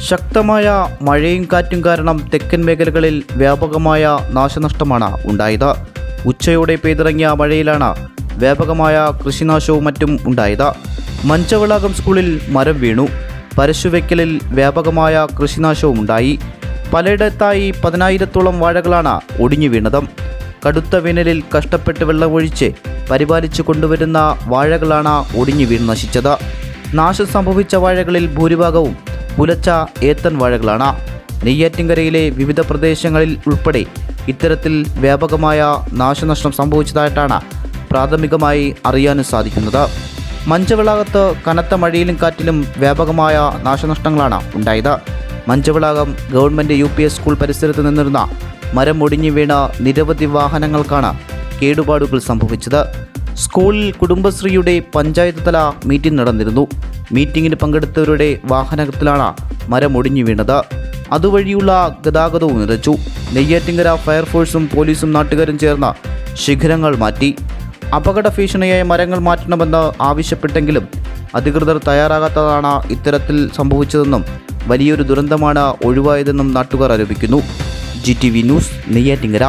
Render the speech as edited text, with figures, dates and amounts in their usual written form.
ശക്തമായ മഴയും കാറ്റും കാരണം തെക്കൻ മേഖലകളിൽ വ്യാപകമായ നാശനഷ്ടമാണ് ഉണ്ടായത്. ഉച്ചയോടെ പെയ്തിറങ്ങിയ മഴയിലാണ് വ്യാപകമായ കൃഷിനാശവും മറ്റും ഉണ്ടായത്. മഞ്ചവളാകം സ്കൂളിൽ മരം വീണു. പരശുവയ്ക്കലിൽ വ്യാപകമായ കൃഷിനാശവും ഉണ്ടായി. പലയിടത്തായി 10,000-ഓളം വാഴകളാണ് ഒടിഞ്ഞു വീണത്. കടുത്ത വേനലിൽ കഷ്ടപ്പെട്ട് വെള്ളമൊഴിച്ച് പരിപാലിച്ചു കൊണ്ടുവരുന്ന വാഴകളാണ് ഒടിഞ്ഞു വീണ് നശിച്ചത്. നാശം സംഭവിച്ച വാഴകളിൽ ഭൂരിഭാഗവും പുലച്ച ഏത്തൻ വാഴകളാണ്. നെയ്യാറ്റിൻകരയിലെ വിവിധ പ്രദേശങ്ങളിൽ ഉൾപ്പെടെ ഇത്തരത്തിൽ വ്യാപകമായ നാശനഷ്ടം സംഭവിച്ചതായിട്ടാണ് പ്രാഥമികമായി അറിയാനും സാധിക്കുന്നത്. മഞ്ചവളാകത്ത് കനത്ത മഴയിലും കാറ്റിലും വ്യാപകമായ നാശനഷ്ടങ്ങളാണ് ഉണ്ടായത്. മഞ്ചവളാകം ഗവൺമെൻറ് UPS സ്കൂൾ പരിസരത്ത് നിന്നിരുന്ന മരം ഒടിഞ്ഞു വീണ നിരവധി വാഹനങ്ങൾക്കാണ് കേടുപാടുകൾ സംഭവിച്ചത്. സ്കൂളിൽ കുടുംബശ്രീയുടെ പഞ്ചായത്ത് തല മീറ്റിംഗ് നടന്നിരുന്നു. മീറ്റിംഗിന് പങ്കെടുത്തവരുടെ വാഹനത്തിലാണ് മരം ഒടിഞ്ഞു വീണത്. അതുവഴിയുള്ള ഗതാഗതവും നിലച്ചു. നെയ്യാറ്റിൻകര ഫയർഫോഴ്സും പോലീസും നാട്ടുകാരും ചേർന്ന് ശിഖരങ്ങൾ മാറ്റി. അപകട ഭീഷണിയായ മരങ്ങൾ മാറ്റണമെന്ന് ആവശ്യപ്പെട്ടെങ്കിലും അധികൃതർ തയ്യാറാകാത്തതാണ് ഇത്തരത്തിൽ സംഭവിച്ചതെന്നും വലിയൊരു ദുരന്തമാണ് ഒഴിവായതെന്നും നാട്ടുകാർ ആരോപിക്കുന്നു. GTV news, Neyyattinkara.